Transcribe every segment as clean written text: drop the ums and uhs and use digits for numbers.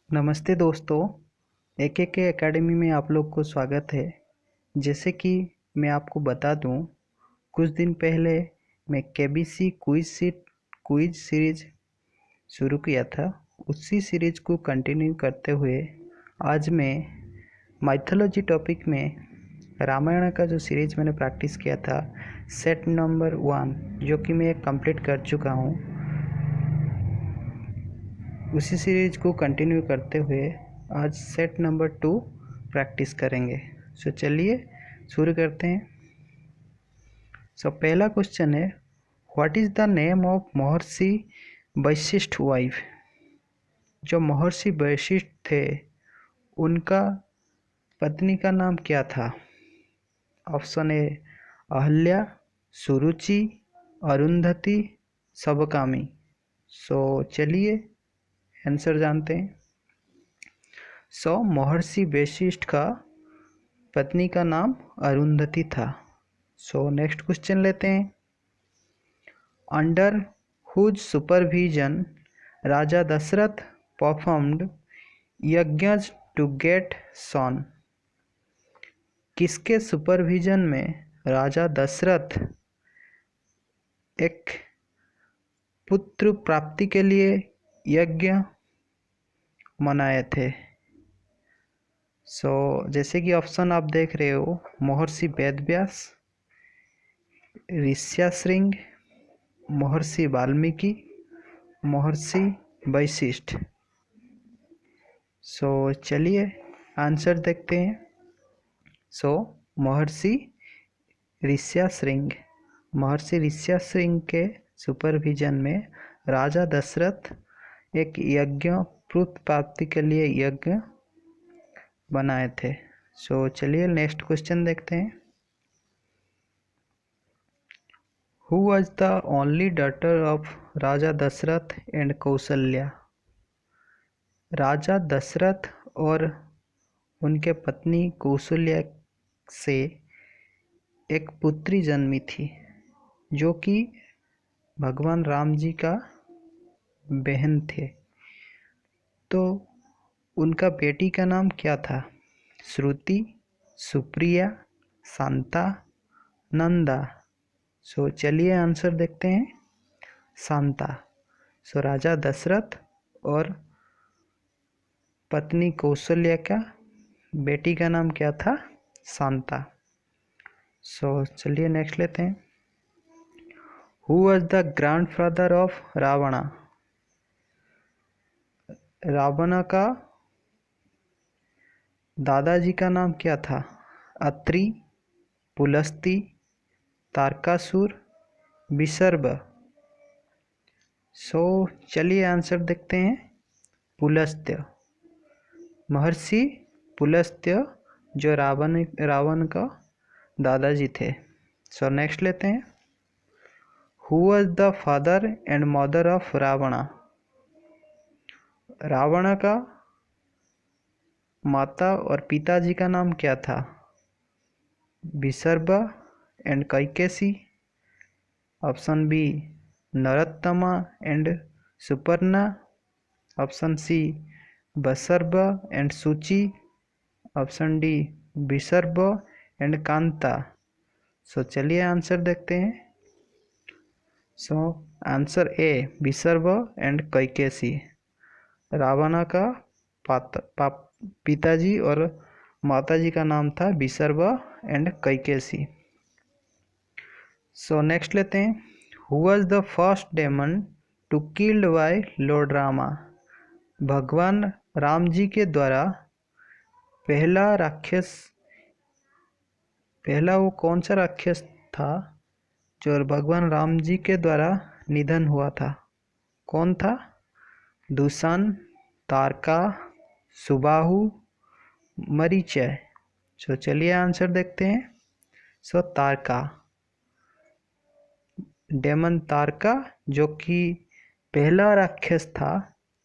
नमस्ते दोस्तों। एके के एकेडमी में आप लोग को स्वागत है। जैसे कि मैं आपको बता दूं, कुछ दिन पहले मैं केबीसी क्विज सीरीज शुरू किया था। उसी सीरीज को कंटिन्यू करते हुए आज मैं माइथोलॉजी टॉपिक में रामायण का जो सीरीज मैंने प्रैक्टिस किया था, सेट नंबर 1, जो कि मैं कंप्लीट कर चुका हूँ, उसी सीरीज को कंटिन्यू करते हुए आज सेट नंबर 2 प्रैक्टिस करेंगे। सो चलिए शुरू करते हैं। पहला क्वेश्चन है, what is the name of Maharshi Vashishtha wife. जो महर्षि वशिष्ठ थे, उनका पत्नी का नाम क्या था? ऑप्शन ए अहल्या, सुरुचि, अरुंधति, सबकामी। चलिए आंसर जानते हैं। महर्षि वशिष्ठ का पत्नी का नाम अरुंधति था। नेक्स्ट क्वेश्चन लेते हैं। अंडर हुज सुपरविजन राजा दशरथ परफॉर्म्ड यज्ञ टू गेट सन। किसके सुपरविजन में राजा दशरथ एक पुत्र प्राप्ति के लिए यज्ञ मनाए थे? जैसे कि ऑप्शन आप देख रहे हो, महर्षि वेदव्यास, ऋष्याश्रृंग, महर्षि वाल्मीकि, महर्षि वशिष्ठ। चलिए आंसर देखते हैं। महर्षि ऋष्याश्रृंग। महर्षि ऋष्याश्रृंग के सुपरविजन में राजा दशरथ एक यज्ञ पुत्र प्राप्ति के लिए यज्ञ बनाए थे। चलिए नेक्स्ट क्वेश्चन देखते हैं। Who was the only daughter of Raja Dasharath and Kaushalya? राजा दशरथ और उनके पत्नी कौशल्या से एक पुत्री जन्मी थी, जो कि भगवान राम जी का बहन थे। तो उनका बेटी का नाम क्या था? श्रुति, सुप्रिया, शांता, नंदा। चलिए आंसर देखते हैं। शांता। राजा दशरथ और पत्नी कौशल्या का बेटी का नाम क्या था? शांता। चलिए नेक्स्ट लेते हैं। Who was the grandfather of Ravana? Ravan का दादाजी का नाम क्या था? अत्रि, पुलस्त्य, तारकासुर, विशर्भ। चलिए आंसर देखते हैं। पुलस्त्य। महर्षि पुलस्त्य जो रावण का दादाजी थे। नेक्स्ट लेते हैं। Who was the father and mother of Ravana? Ravan का माता और पिताजी का नाम क्या था? Vishrava and Kaikesi. Option B Narottama and Suparna. Option C Vashrava and Suchi. Option D Vishrava and Kanta. चलिए आंसर देखते हैं। Answer A Vishrava and Kaikesi. Ravan का पिताजी और माताजी का नाम था विशर्भ एंड कैकेसी। नेक्स्ट लेते हैं। Who was the first demon to killed by lord Rama? भगवान राम जी के द्वारा पहला वो कौन सा राक्षस था जो भगवान राम जी के द्वारा निधन हुआ था? कौन था? दूषण, तारका, सुबाहु, मरीचय। चलिए आंसर देखते हैं। तारका। डेमन तारका, जो कि पहला राक्षस था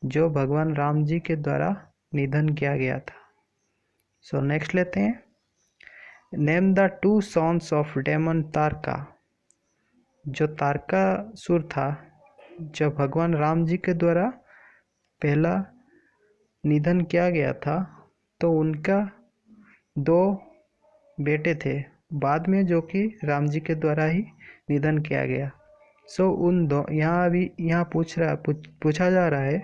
जो भगवान राम जी के द्वारा निधन किया गया था। नेक्स्ट लेते हैं। Name the two sons of demon Taraka. जो तारकासुर था, जो भगवान राम जी के द्वारा पहला निधन किया गया था, तो उनका 2 बेटे थे बाद में, जो कि राम जी के द्वारा ही निधन किया गया। उन दो यहाँ अभी यहाँ पूछा जा रहा है।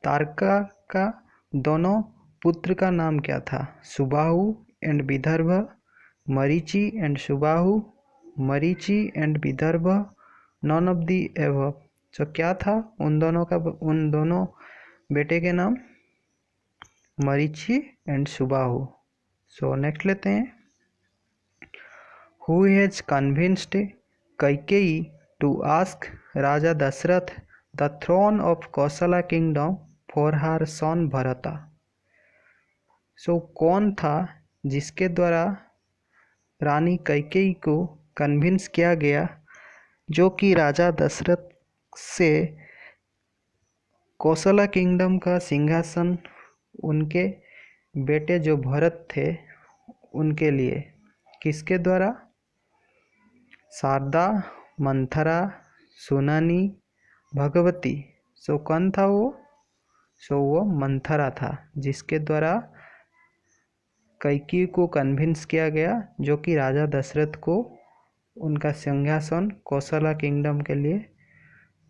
तारका का दोनों पुत्र का नाम क्या था? Subahu and Vidarbha, Marichi and Subahu, Marichi and Vidarbha, none of the above. क्या था उन दोनों बेटे के नाम? मरीचि एंड सुबाहु। नेक्स्ट लेते हैं। Who has convinced Kaikeyi to ask Raja Dasrath the throne of Kosala kingdom for her son Bharata? कौन था जिसके द्वारा रानी कैकेयी को कन्विंस किया गया, जो कि राजा दशरथ से कौशला किंगडम का सिंहासन उनके बेटे जो भरत थे उनके लिए? किसके द्वारा? शारदा, मंथरा, सुनानी, भगवती। कौन था वो? वो मंथरा था, जिसके द्वारा कैकेयी को कन्विंस किया गया, जो कि राजा दशरथ को उनका सिंहासन कौशला किंगडम के लिए,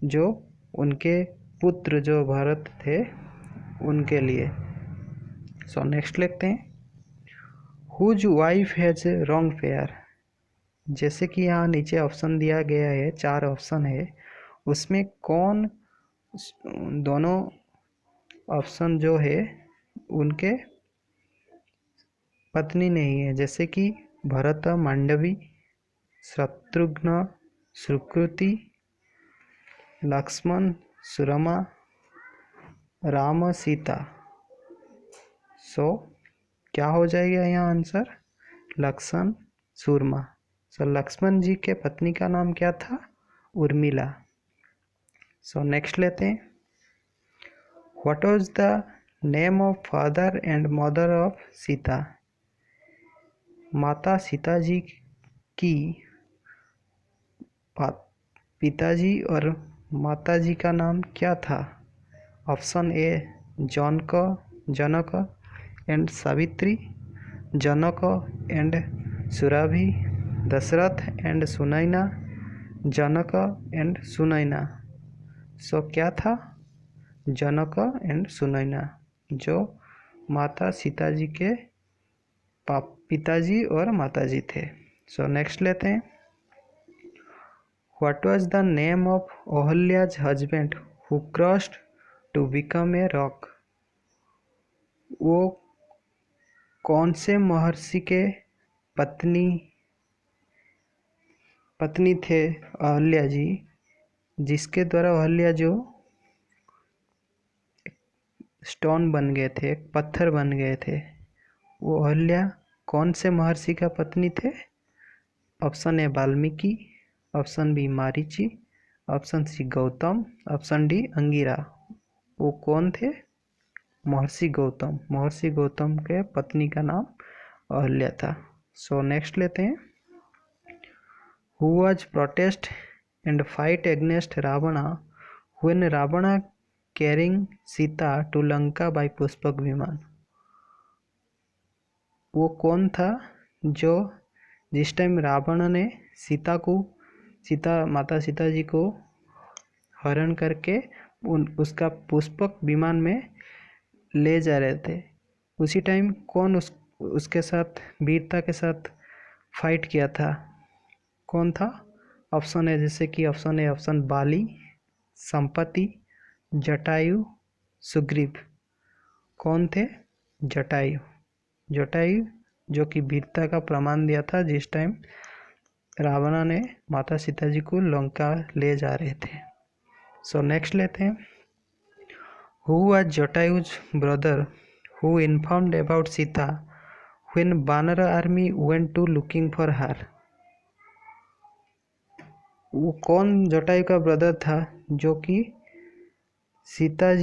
जो उनके पुत्र जो भरत थे उनके लिए। नेक्स्ट लिखते हैं। Whose wife has wrong fair. जैसे कि यहाँ नीचे ऑप्शन दिया गया है, 4 ऑप्शन है, उसमें कौन दोनों ऑप्शन जो है उनके पत्नी नहीं है? जैसे कि भरत मांडवी, शत्रुघ्न सुकृति, लक्ष्मण सुरमा, राम सीता। क्या हो जाएगा यहाँ आंसर? लक्ष्मण सुरमा। लक्ष्मण जी के पत्नी का नाम क्या था? उर्मिला। नेक्स्ट लेते हैं। What was the name of father and mother of Sita? माता सीता जी की पिताजी और माता जी का नाम क्या था? Option A Janak and Savitri, Janak and Surabhi, Dasharath and Sunaina, Janak and Sunaina. क्या था? जनक एंड सुनैना, जो माता सीता जी के पिताजी और माताजी थे। नेक्स्ट लेते हैं। What was the name of Ahalya's husband who cursed to become a rock? वो कौन से महर्षि के पत्नी थे अहल्या जी, जिसके द्वारा अहल्या जो स्टोन बन गए थे, पत्थर बन गए थे? वो अहल्या कौन से महर्षि का पत्नी थे? Option A Valmiki, option B Marichi, option C Gautam, option D Angira. वो कौन थे? महर्षि गौतम। महर्षि गौतम के पत्नी का नाम अहल्या था। नेक्स्ट लेते हैं। Who was protest and fight against Ravana when Ravana carrying Sita to Lanka by Pushpak Vimana? वो कौन था जो जिस टाइम रावण ने माता सीता जी को हरण करके उसका पुष्पक विमान में ले जा रहे थे, उसी टाइम कौन उसके साथ वीरता के साथ फाइट किया था? कौन था? ऑप्शन है जैसे कि ऑप्शन ए ऑप्शन बाली, संपत्ति, जटायु, सुग्रीव। कौन थे? जटायु जो कि वीरता का प्रमाण दिया था जिस टाइम रावण ने माता सीता जी को लंका ले जा रहे थे। नेक्स्ट लेते हैं। Who was Jatayu's brother who informed about Sita when vanar army went to looking for her? वो कौन जटायु का ब्रदर था जो कि सीता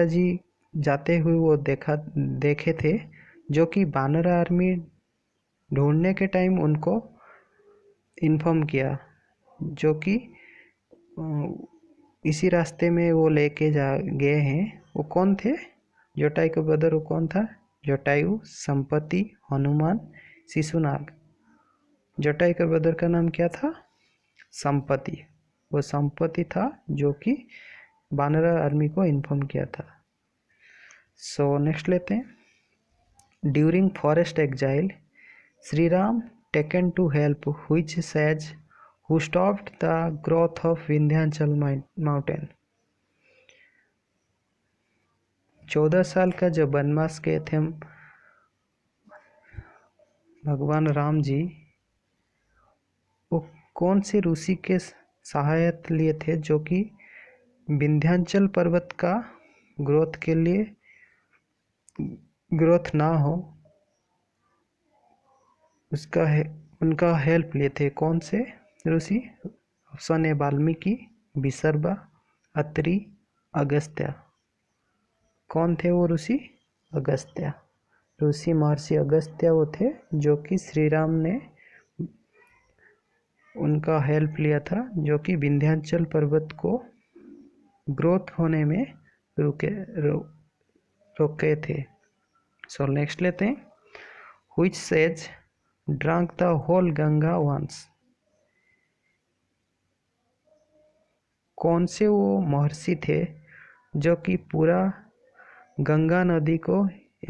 जी जाते हुए वो देखे थे, जो कि वानर आर्मी ढूंढने के टाइम उनको इन्फॉर्म किया, जो कि इसी रास्ते में वो लेके गए हैं वो कौन थे? जटायु के ब्रदर वो कौन था? जटायु, संपत्ति, हनुमान, शिशुनाग। जटायु के ब्रदर का नाम क्या था? संपत्ति। वो संपत्ति था जो कि वानर आर्मी को इन्फॉर्म किया था। सो नेक्स्ट लेते हैं। During forest exile Shri Ram taken to help which sage who stopped the growth of Vindhyachal mountain. 14 साल का जब वनवास गए थे भगवान राम जी, वो कौन से ऋषि के सहायता लिए थे जो कि विंध्याचल पर्वत का ग्रोथ के लिए ग्रोथ ना हो उसका उनका हेल्प लिए थे? कौन से ऋषि? Option A Valmiki, Visarba, Atri, Agastya. कौन थे वो ऋषि? अगस्त्य। ऋषि महर्षि अगस्त्य वो थे जो कि श्री राम ने उनका हेल्प लिया था, जो कि विंध्याचल पर्वत को ग्रोथ होने में रोके थे। सो नेक्स्ट लेते हैं। Which sage drank the whole Ganga once? कौन से वो महर्षि थे जो कि पूरा गंगा नदी को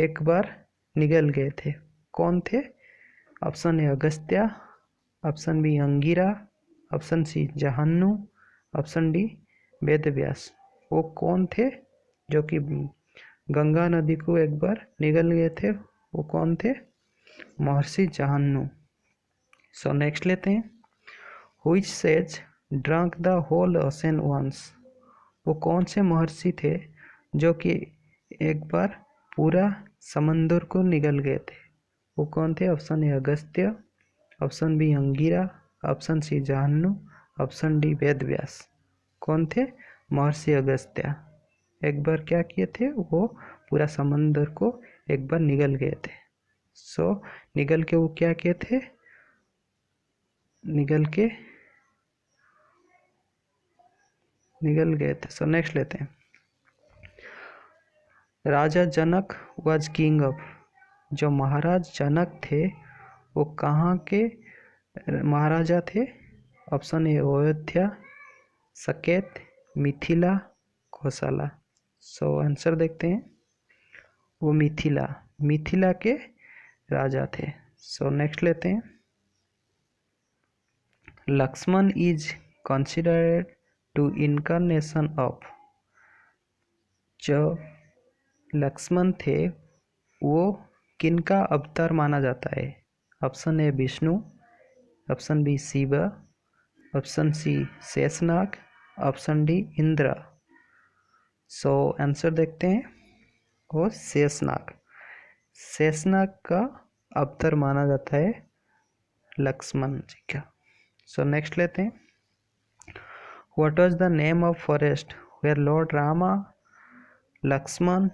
एक बार निगल गए थे? कौन थे? Option A Agastya, option B Angira, option C Jahnu, option D Vedvyas. वो कौन थे जो कि गंगा नदी को एक बार निगल गए थे? वो कौन थे? महर्षि जहन्नु। सो नेक्स्ट लेते हैं। Which sage drank the whole ocean once? वो कौन से महर्षि थे जो कि एक बार पूरा समंदर को निगल गए थे? वो कौन थे? Option A Agastya, option B Angira, option C Jahnu, option D Vedvyas. कौन थे? महर्षि अगस्त्य। एक बार क्या किए थे? वो पूरा समंदर को एक बार निगल गए थे। सो निगल के वो क्या किए थे? निगल गए थे। सो नेक्स्ट लेते हैं। राजा जनक वाज किंग ऑफ। जो महाराज जनक थे वो कहाँ के महाराजा थे? ऑप्शन ए अयोध्या, सकेत, मिथिला, कौशला। सो आंसर देखते हैं। वो मिथिला के राजा थे। सो नेक्स्ट लेते हैं। Lakshman is considered to incarnation of. जो लक्ष्मण थे वो किनका अवतार माना जाता है? Option A Vishnu, option B Shiv, option C Sheshnag, option D Indra. So answer देखते हैं। वो शेषनाग का अवतार माना जाता है लक्ष्मण जी का। सो नेक्स्ट लेते हैं। What was the name of forest where Lord Rama, Lakshman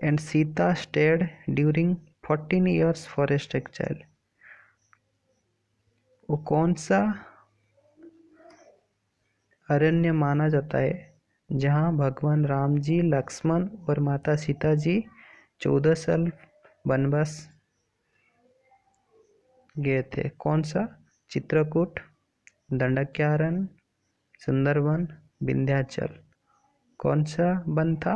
and Sita stayed during 14 years forest exile? वो कौन सा अरण्य माना जाता है जहाँ भगवान राम जी, लक्ष्मण और माता सीता जी 14 साल वनवास गए थे? कौन सा? चित्रकूट, दंडकारण्य, सुंदरवन, विंध्याचल। कौन सा वन था?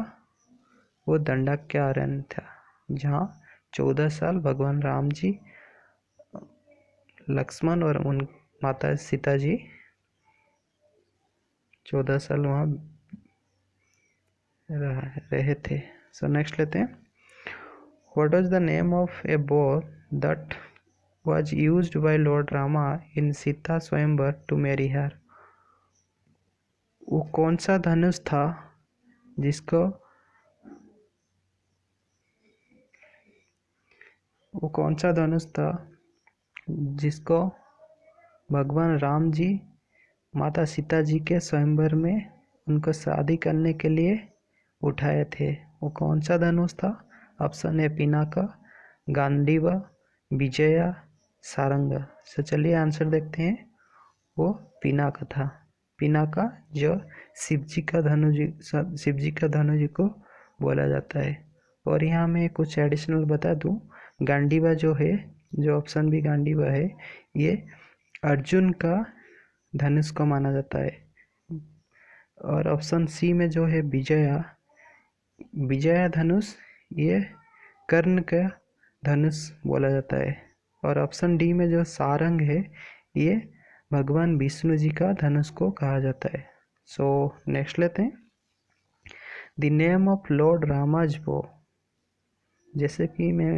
वो दंडकारण्य था, जहाँ 14 साल भगवान राम जी, लक्ष्मण और उन माता सीता जी 14 साल वहाँ रहे थे। सो नेक्स्ट लेते हैं। What was the name of a bow that was used by Lord Rama in Sita Swayamvar to marry her? वो कौन सा धनुष था जिसको भगवान राम जी माता सीता जी के स्वयंवर में उनको शादी करने के लिए उठाए थे? वो कौन सा धनुष था? Option A Pinaka, Gandiva, Vijaya, Saranga. So चलिए आंसर देखते हैं। वो पिनाका था। पिनाका जो शिव जी का धनुष को बोला जाता है। और यहाँ मैं कुछ एडिशनल बता दूँ, गांडीवा जो है, जो ऑप्शन बी गांडीवा है, ये अर्जुन का धनुष को माना जाता है। और ऑप्शन सी में जो है विजया, विजया धनुष, ये कर्ण का धनुष बोला जाता है। और ऑप्शन डी में जो सारंग है, ये भगवान विष्णु जी का धनुष को कहा जाता है। सो नेक्स्ट लेते हैं, the name of Lord Rama's वो। जैसे कि मैं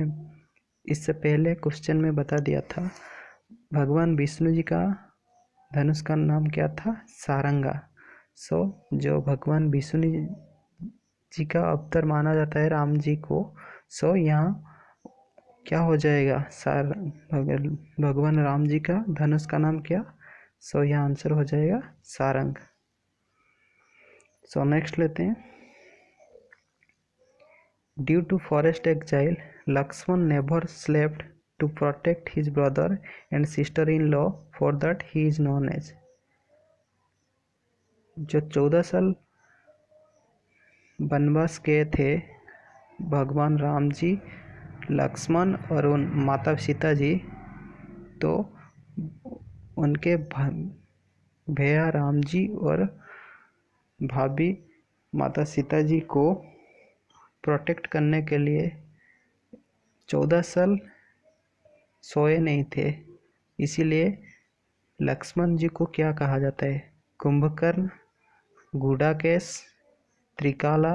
इससे पहले क्वेश्चन में बता दिया था, भगवान विष्णु जी का धनुष का नाम क्या था? सारंगा। सो जो भगवान विष्णु जी का अवतार माना जाता है राम जी को, सो यहाँ क्या हो जाएगा? भगवान राम जी का धनुष का नाम क्या? सो यहाँ आंसर हो जाएगा सारंग। सो नेक्स्ट लेते हैं, due to forest exile Lakshman never slept to protect his brother and sister in law, for that he is known as. जो 14 साल वनवास गए थे भगवान राम जी, लक्ष्मण और उन माता सीता जी, तो उनके भैया राम जी और भाभी माता सीता जी को प्रोटेक्ट करने के लिए 14 साल सोए नहीं थे। इसीलिए लक्ष्मण जी को क्या कहा जाता है? कुंभकर्ण, गुडाकेश, त्रिकाला,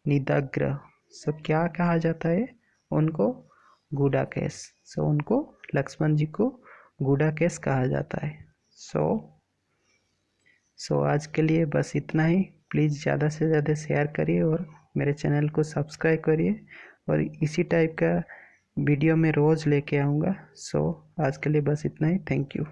निदाग्र। सो क्या कहा जाता है उनको? गुडाकेश। सो उनको, लक्ष्मण जी को गुडाकेश कहा जाता है। सो आज के लिए बस इतना ही। प्लीज़ ज़्यादा से ज़्यादा शेयर करिए और मेरे चैनल को सब्सक्राइब करिए, और इसी टाइप का वीडियो मैं रोज़ लेके आऊँगा। सो आज के लिए बस इतना ही। Thank you.